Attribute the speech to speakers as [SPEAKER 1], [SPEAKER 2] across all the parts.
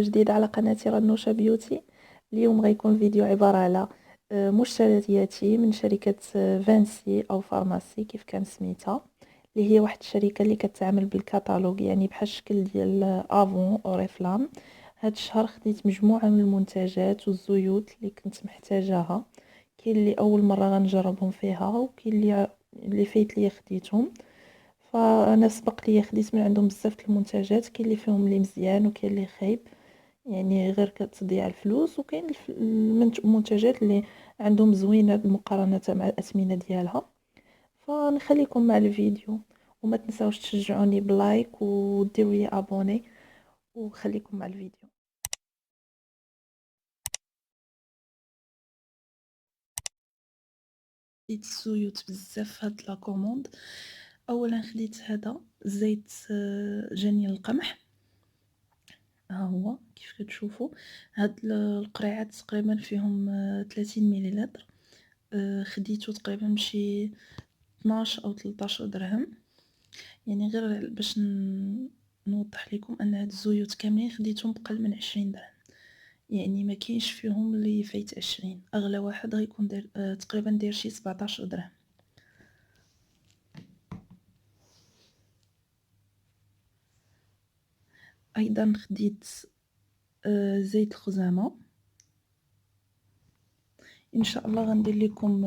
[SPEAKER 1] فيديو جديد على قناتي رنوشة بيوتي. اليوم غيكون الفيديو عبارة على مشترياتي من شركة فانسي أو فارماسي كيف كان سميتها، اللي هي واحد الشركة اللي كتعمل بالكتالوج، يعني بحال الشكل ديال افون اوريفلام. هاد الشهر خديت مجموعة من المنتجات والزيوت اللي كنت محتاجاها. كاين اللي اول مرة غنجربهم فيها، وكاين اللي فايت ليا خديتهم. فانا سبق لي خديت من عندهم بزاف د المنتجات، كاين اللي فيهم اللي مزيان وكاين اللي خايب، يعني غير كتضيع الفلوس، وكاين المنتجات اللي عندهم زوينه مقارنه مع الاثمنه ديالها. فنخليكم مع الفيديو، وما تنساوش تشجعوني بلايك وديروا لي ابوني، وخليكم مع الفيديو. خديت الزيوت بزاف هاد لا كوموند. اولا خديت هذا زيت جنين القمح، ها هو كيف كتشوفوا. هاد القريعات تقريبا فيهم 30 مليلتر. خديته تقريبا بشي 12 او 13 درهم. يعني غير باش نوضح لكم ان هاد الزيوت كاملين خديتهم بقل من 20 درهم، يعني ما كاينش فيهم اللي فايت 20. اغلى واحد غيكون داير تقريبا داير شي 17 درهم. ايضا خديت زيت الخزامه. ان شاء الله غندير لكم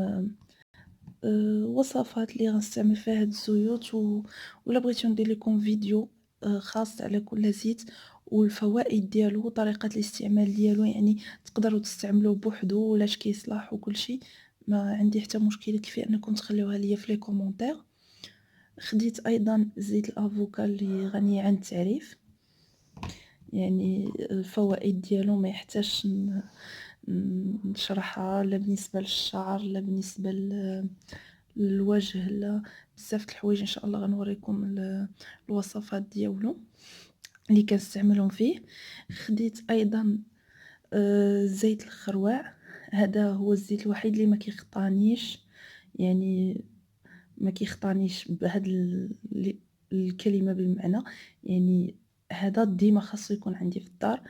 [SPEAKER 1] وصفات اللي غنستعمل فيها هاد الزيوت، ولا بغيتو ندير لكم فيديو خاص على كل زيت والفوائد ديالو وطريقه الاستعمال ديالو، يعني تقدروا تستعملوه بوحدو ولاش كيصلاح وكل شيء. ما عندي حتى مشكل، يكفي انكم تخليوها ليا في لي كومونتير. خديت ايضا زيت الافوكا اللي غني عن التعريف، يعني الفوائد ديالو ما يحتاجش نشرحها، لا بالنسبه للشعر لا بالنسبه للوجه، لا بزاف د الحوايج. ان شاء الله غنوريكم الوصفات ديالو اللي كنستعملهم فيه. خديت ايضا زيت الخروع. هذا هو الزيت الوحيد اللي ما كيخطانيش، يعني ما كيخطانيش بهاد الكلمه بالمعنى. يعني هذا ديما خاصو يكون عندي في الدار.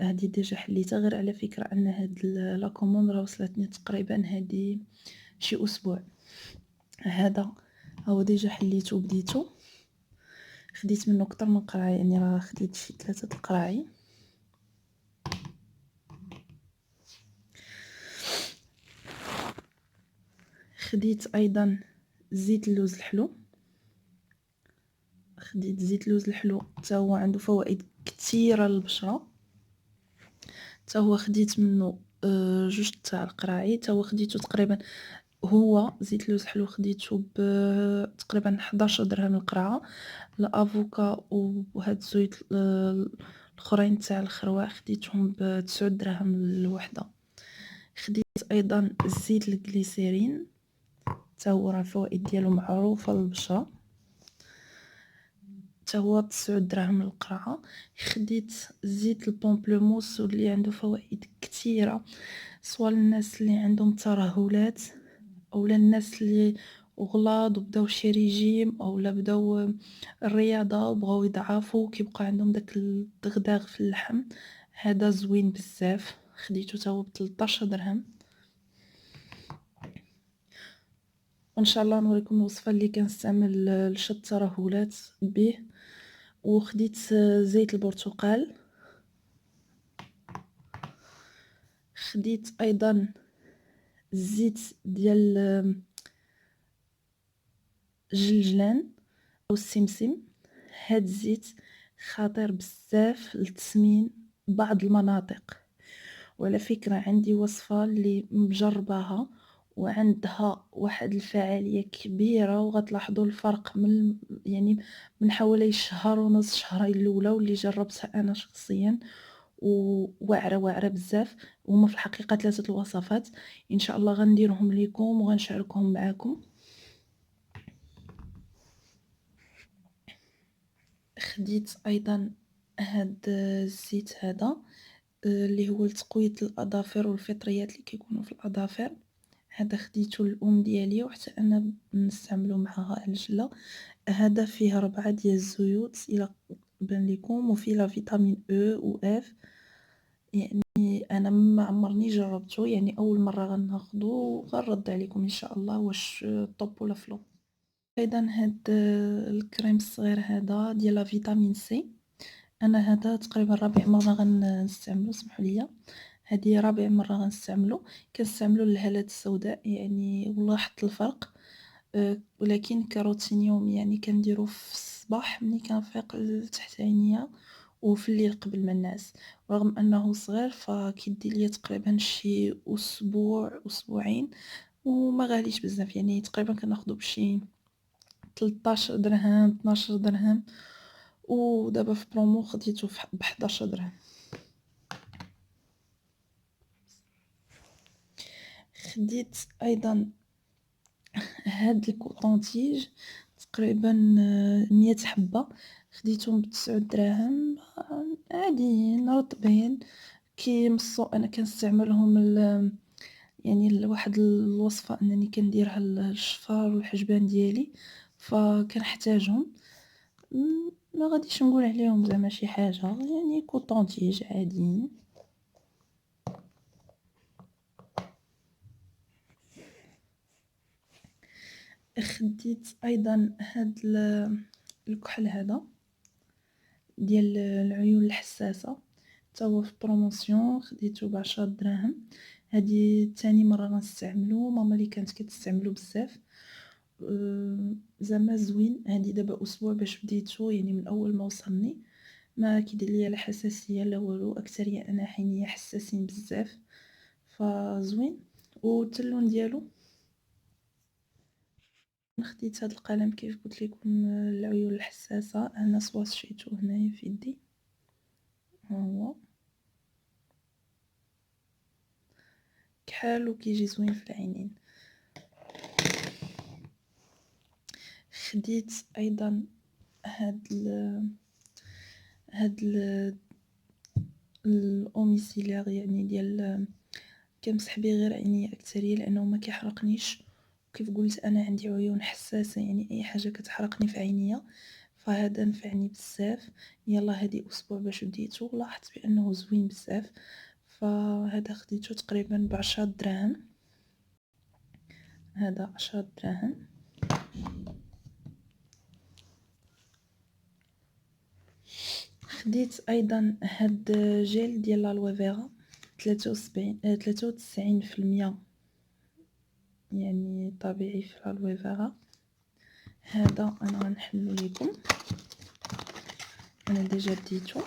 [SPEAKER 1] هذه ديجا حليتها، غير على فكره ان هاد لا كوموند راه وصلتني تقريبا هذه شي اسبوع. هذا هو ديجا حليته وبديته. خديت منه اكثر من قرعه، يعني راه خديت شي 3 القراعي. خديت ايضا زيت اللوز الحلو. خديت زيت اللوز الحلو حتى هو عنده فوائد كثيره للبشره. حتى هو خديت منه جوج تاع القراعي. حتى هو خديته تقريبا، هو زيت اللوز الحلو خديته تقريبا 11 درهم القرعه. الافوكا وهاد الزيوت الاخرين تاع الخروع خديتهم ب9 دراهم الوحده. خديت ايضا زيت الجليسيرين، حتى هو راه الفوائد ديالو معروفه للبشره، حتى هو 9 دراهم القرعه. خديت زيت البومبلوموس واللي عنده فوائد كثيره، سواء الناس اللي عندهم ترهلات اولا الناس اللي غلاض وبداو شي ريجيم اولا بداو الرياضه وبغاو يضعفوا كيبقى عندهم داك الدغداغ في اللحم. هذا زوين بزاف، خديته حتى هو ب 13 درهم. وان شاء الله نوريكم الوصفه اللي كنستعمل لشد الترهلات به. وخديت زيت البرتقال. خديت ايضا الزيت ديال الجلجلان او السمسم. هاد الزيت خطير بزاف لتسمين بعض المناطق، وعلى فكرة عندي وصفة اللي مجرباها وعندها واحد الفعالية كبيرة، وغتلاحظوا الفرق يعني من حوالي شهر ونص شهرين الاولى، واللي جربتها انا شخصيا وواعره واعره بزاف. وهما في الحقيقه 3 الوصفات، ان شاء الله غنديرهم لكم وغنشاركهم معكم. خديت ايضا هاد الزيت هذا اللي هو لتقويه الاظافر والفطريات اللي كيكونوا في الاظافر. هذا خديته الام ديالي وحتى انا نستعملو معها الجله. هذا فيه 4 ديال الزيوت الى بان لكم، وفيه لا فيتامين او و اف. يعني أنا ما عمرني جربته، يعني أول مرة غناخدو وغنرد عليكم إن شاء الله واش طوب ولا فلوب. أيضا هاد الكريم الصغير هذا ديال لا فيتامين سي، أنا هذا تقريبا رابع مرة غنستعملو، سمحوليا هادي رابع مرة غنستعملو. كنستعملو للهالات السوداء يعني ولاحظت الفرق، ولكن كروتين يومي، يعني كنديرو في الصباح ملي كنفيق لتحت عينيا وفي الليل قبل ما نعس. رغم أنه صغير فكيدي ليا تقريبا شي أسبوع أسبوعين وما غاليش بزاف، يعني تقريبا كناخدو بشي 13 درهم 12 درهم، ودابا في برومو خديته ب11 درهم. خديت أيضا هاد الكوطونتيج تقريبا 100 حبة، خديتهم ب9 دراهم، عاديين رطبين كيمصو. أنا كنستعملهم يعني لواحد الوصفة أنني كنديرها للشفار والحجبان ديالي فكنحتاجهم. ما غاديش نقول عليهم زعما شي حاجة، يعني كوطونتيج عاديين. خديت أيضا هاد الكحل هذا ديال العيون الحساسة، حتى هو في بروموسيون، خديته ب10 دراهم. هادي تاني مرة غنستعملو، ماما لي كانت كتستعملو بزاف، زعما زوين. هادي دابا أسبوع باش بديتو، يعني من أول ما وصلني ما كيدير ليا لا حساسية لا والو، أكترية أنا حينية حساسين بزاف فزوين. وتا اللون ديالو. خديت هاد القلم كيف قلت لكم العيون الحساسة، أنا سواشيتو هنايا في يدي، ها هو كحال وكيجي زوين في العينين. خديت أيضا هاد الأوميسيليار، يعني ديال كنمسح بيه غير عينيا أكترية لأنه ما كيحرقنيش، وكيف قلت أنا عندي عيون حساسة، يعني أي حاجة كتحرقني في عينيا، فهذا نفعني بزاف. يلا هادي أسبوع باش بديتو، لاحظت بأنه زوين بزاف، فهذا خديته تقريبا ب10 دراهم. هذا 10 دراهم. خديت أيضا هاد جيل ديال الالوفيرا 93%، يعني طبيعي في الالوفيرا. هذا أنا غنحلو ليكم، أنا ديجا ديتو،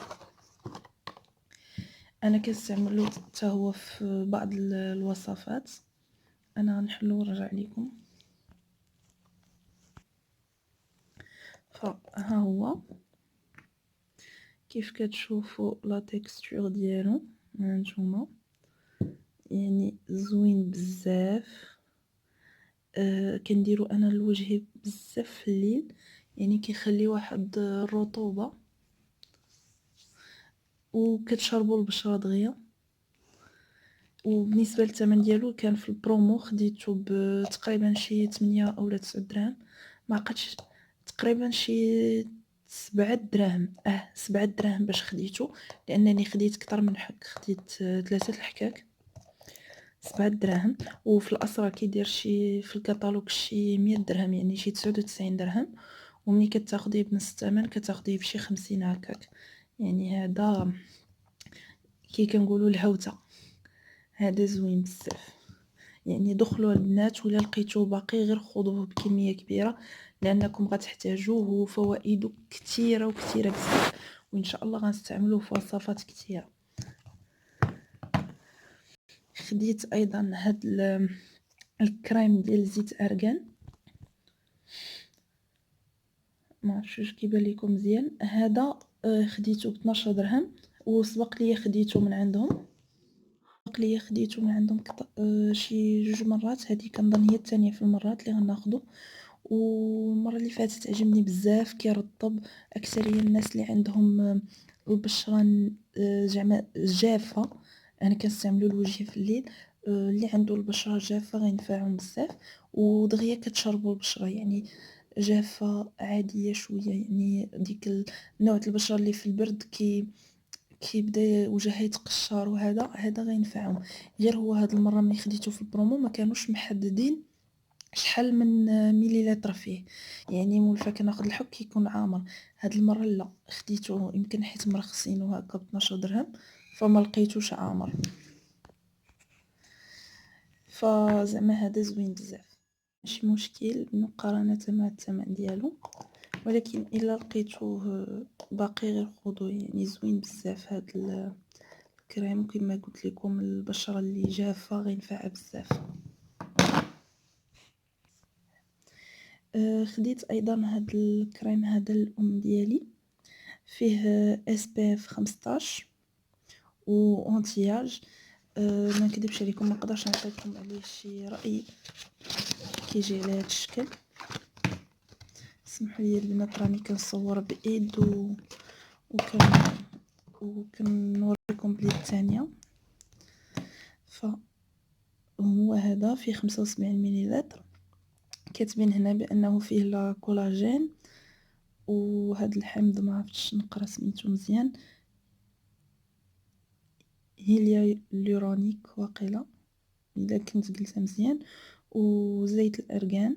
[SPEAKER 1] أنا كنستعملو حتى هو في بعض الوصفات. أنا غنحلو ونرجع ليكم. فها هو كيف كتشوفوا لا تكستور ديالو، هانتوما يعني زوين بزاف. كنديرو انا لوجهي بزاف في الليل، يعني كيخلي واحد الرطوبه وكتشربوا البشره دغيا. وبالنسبه للثمن ديالو كان في البرومو، خديته بتقريبا شي 8 أو 9 دراهم، ما عقدتش، تقريبا شي 7 دراهم، 7 دراهم باش خديته، لانني خديت كتر من حك، خديت 3 الحكاك، 7 دراهم. وفي الاسرى كيدير شي في الكتالوج شي 100 درهم، يعني شي 99 درهم، ومني كتاخديه بنص الثمن كتاخديه بشي 50 هكاك. يعني هذا كي كنقولوا الهوته، هذا زوين بزاف. يعني دخلوا البنات ولا لقيتوه باقي غير خذوه بكميه كبيره لانكم غتحتاجوه، وفوائده كثيره وكثيره بزاف، وان شاء الله غنستعملوه في وصفات كثيره. خديت ايضا هاد الكريم ديال زيت ارغان، ما عرفتش واش كيبان لكم مزيان. هذا خديته ب 12 درهم، وسبق لي خديته من عندهم، شي 2 مرات، هذه كنظن هي الثانيه في المرات اللي غناخذو. والمره اللي فاتت عجبني بزاف، كيرطب. اكثريه الناس اللي عندهم البشره زعما جافه، انا كنستعملو لوجهي في الليل، اللي عنده البشره جافه غينفعهم بزاف، ودغيا كتشربوا البشره، يعني جافه عاديه شويه، يعني ديك نوع البشره اللي في البرد كيبدا وجهها يتقشر هذا غينفعهم. غير هو هاد المره ملي خديته في البرومو ما كانوش محددين شحال من مليلتر فيه، يعني مولفه كناخد الحك كيكون عامر. هاد المره لا، خديته يمكن حيت مرخصينو هكا ب 12 درهم فما لقيتوش عامر، فزعما هذا زوين بزاف، ماشي مشكل مقارنه مع الثمن ديالو، ولكن الا لقيتوه باقي غير خذوه، يعني زوين بزاف هاد الكريم كما قلت لكم البشره اللي جافه غينفعها بزاف. خديت ايضا هاد الكريم هذا الام ديالي، فيه SPF 15 و انتياج. ما نكذبش عليكم ما نقدرش نعطيكم عليه شي راي كيجي على هذا الشكل. سمحوا لي البنات راني كنصور بايد وكن وكنوريكم بليد الثانيه. فهو هذا فيه 75 مليلتر، كاتبين هنا بانه فيه لا كولاجين وهذا الحمض ما عرفتش نقرا سميتو مزيان، هيليورونيك واقيلا الا كنت قلتها مزيان، وزيت الارغان.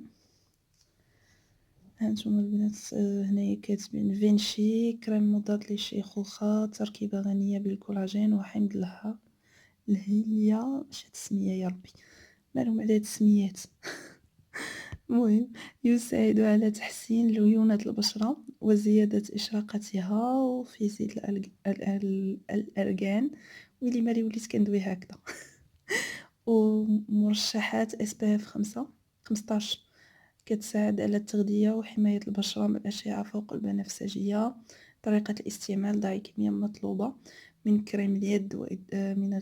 [SPEAKER 1] هانتوما البنات هنايا كاتبين فينشي كريم مضاد للشيخوخة، تركيبة غنية بالكولاجين وحمض لها الهيليا. اش هاد السمية يا ربي، مالهم على هاد السميات المهم يساعد على تحسين ليونة البشرة وزيادة إشراقتها، وفي زيت الأرغان. ويلي مالي وليت كندوي هكذا ومرشحات SPF 15 كتساعد على التغذية وحماية البشرة من الأشعة فوق البنفسجية. طريقة الاستعمال: ضعي كمية مطلوبة من كريم اليد من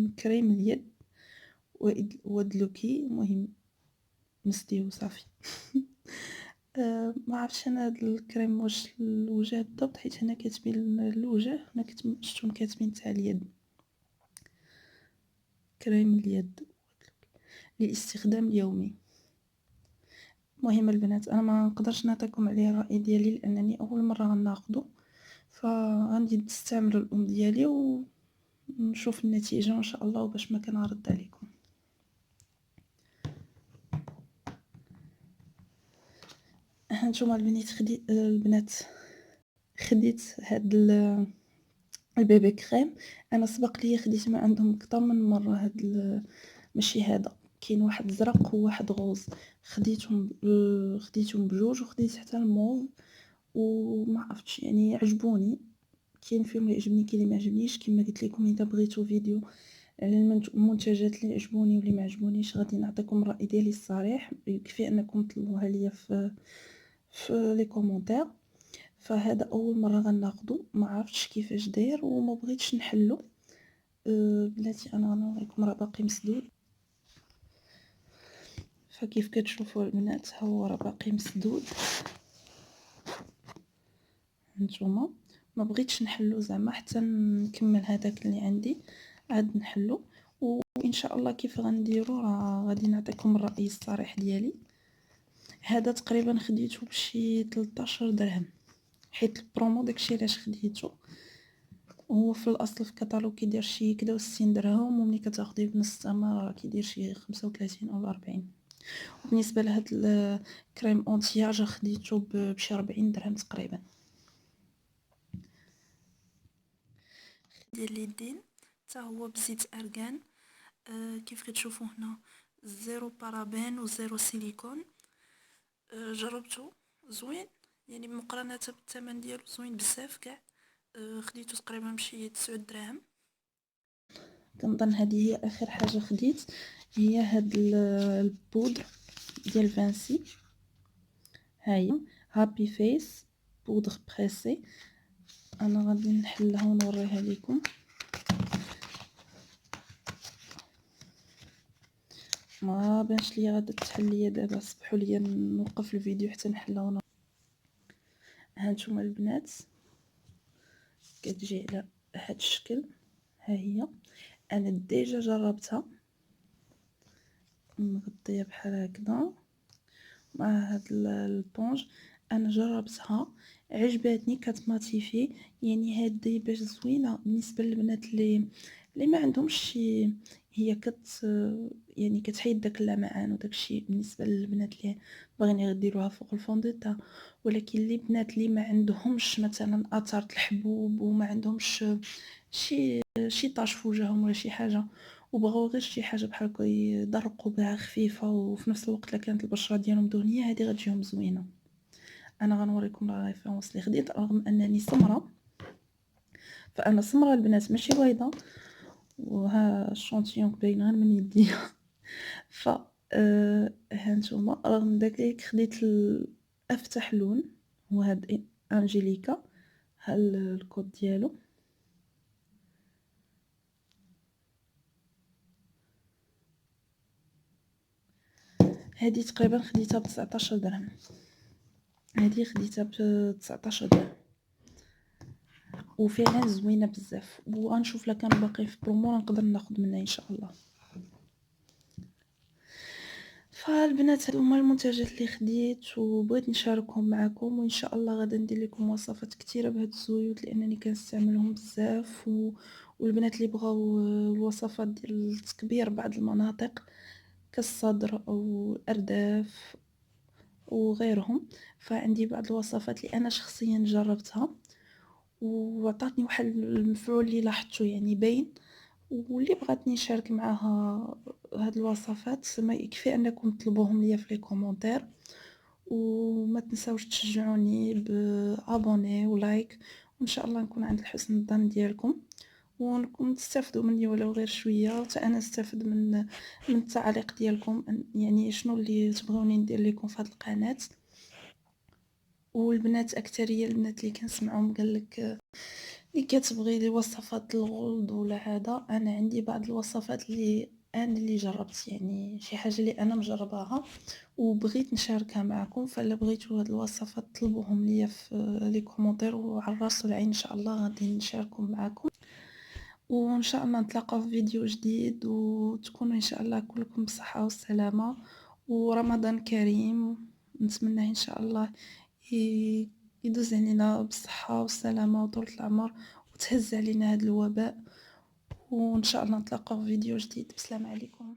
[SPEAKER 1] كريم اليد وادلكي، مهم مسديه وصافي ما عرفتش انا هاد الكريم واش الوجه بالضبط، حيت هنا كاتبين الوجه، هنا شفتهم كاتبين تاع اليد. كريم اليد للاستخدام اليومي. مهم البنات انا ما نقدرش نعطيكم عليه الراي ديالي لانني اول مره غناخذه، فغندي نستعمل الام ديالي ونشوف النتيجه ان شاء الله وباش ما كنعرض عليكم. هانتوما البنات خديت هاد البيبي كريم. انا سبق لي خديت من عندهم اكثر من مره ماشي هذا، كاين واحد زرق وواحد غوز، خديتهم بجوج، وخديت حتى الموف وما عرفتش يعني عجبوني، كاين فيهم اللي عجبني كاين اللي ما عجبنيش. كما قلت لكم اذا بغيتوا فيديو على المنتجات اللي عجبوني واللي ما عجبونيش غادي نعطيكم الراي ديالي الصريح، يكفي انكم تطلبوها ليا في لي كومونتير. فهذا اول مره غناخذو، ما عرفتش كيفاش داير وما بغيتش نحلو. بلاتي انا غنوريكم راه باقي مسدود، فكيف كتشوفوا البنات ها هو راه باقي مسدود. نتوما ما بغيتش نحلو زعما حتى نكمل هذاك اللي عندي عاد نحلو، وان شاء الله كيف غنديرو راه غادي نعطيكم الراي الصريح ديالي. هذا تقريبا خديته بشي 13 درهم حيت البرومو داكشي علاش خديته. هو في الاصل في الكتالوج كيدير شي كدا 60 درهم، وملي كتاخديه بنص الثمن راه كيدير شي 35 او 40. وبالنسبه لهاد الكريم اونتياج خديته بشي 40 درهم تقريبا. ديال اليدين حتى هو بزيت ارغان. كيف كتشوفوا هنا زيرو بارابين وزيرو سيليكون. جربته زوين، يعني مقارنه بالثمن ديالو زوين بزاف كاع. خديته تقريبا بشي 9 دراهم. كنظن هذه هي اخر حاجه خديت، هي هاد البودر ديال فانسي. هاهي هابي فيس بودر بريسي. انا غادي نحلها ونوريها لكم. ما بانش ليا غادا تحل ليا دابا، سمحوا لي نوقف الفيديو حتى نحلها. هانتوما البنات كتجي على هاد الشكل، ها هي انا ديجا جربتها مغطيه بحال هكذا مع هاد البونج. أنا جربتها عجبتني كتماتيفي، يعني هادي باش زوينة بالنسبة للبنات اللي ما عندهمش شي، هي يعني كتحيد داك اللمعان وداك الشي بالنسبة للبنات اللي باغيين غير يديروها فوق الفون دو تان، ولكن اللي بنات اللي ما عندهمش مثلا اثار الحبوب وما عندهمش شي طاش في وجههم ولا شي حاجة، وبغاو غير شي حاجة بحال هكا يدرقوا بها خفيفة وفي نفس الوقت لا كانت البشرة ديالهم دهنية، هادي غتجيهم زوينة. انا غنوريكم لا ريفيرونس اللي خديت رغم انني سمرة، فانا سمرة البنات ماشي بيضة، وها الشونتيون باين غير من يديا ف هانتوما رغم داك خديت افتح لون هو هاد انجيليكا، ها الكود ديالو، هادي تقريبا خديتها ب19 درهم، هادي خديتها ب19 درهم وفعلا زوينه بزاف، وغنشوف لا كانوا باقيين في برومو نقدر ناخذ منها ان شاء الله. فالبنات هادو هما المنتجات اللي خديت وبغيت نشاركهم معكم، وان شاء الله غادي ندير لكم وصفات كثيره بهاد الزيوت لانني كنستعملهم بزاف والبنات اللي بغاو الوصفات ديال تكبير بعض المناطق كالصدر او الارداف وغيرهم، فعندي بعض الوصفات اللي انا شخصيا جربتها وعطاتني واحد المفعول اللي لاحظته يعني باين، واللي بغاتني نشارك معاها هاد الوصفات ما يكفي انكم تطلبوهم ليا في لي كومونتير، وما تنساوش تشجعوني بابوني ولايك، وان شاء الله نكون عند حسن الظن ديالكم ونكون تستافدوا مني ولو غير شويه، حتى انا استافد من التعليق ديالكم، يعني شنو اللي تبغوني ندير لكم في هذه القناه. والبنات اكثريه البنات اللي كنسمعهم قالك اللي كتبغي لي وصفات الغلظ ولا هذا، انا عندي بعض الوصفات اللي جربت، يعني شي حاجه اللي انا مجرباها وبغيت نشاركها معكم، فالا بغيتوا هاد الوصفات طلبوهم ليا في لي كومونتير وعلى الراس والعين ان شاء الله غادي نشاركهم معكم، وان شاء الله نتلاقاو في فيديو جديد وتكونوا ان شاء الله كلكم بصحه والسلامه، ورمضان كريم نتمنى ان شاء الله يدوز علينا بالصحة والسلامة وطولة العمر وتهز علينا هذا الوباء، وإن شاء الله نتلاقاو في فيديو جديد. بسلام عليكم.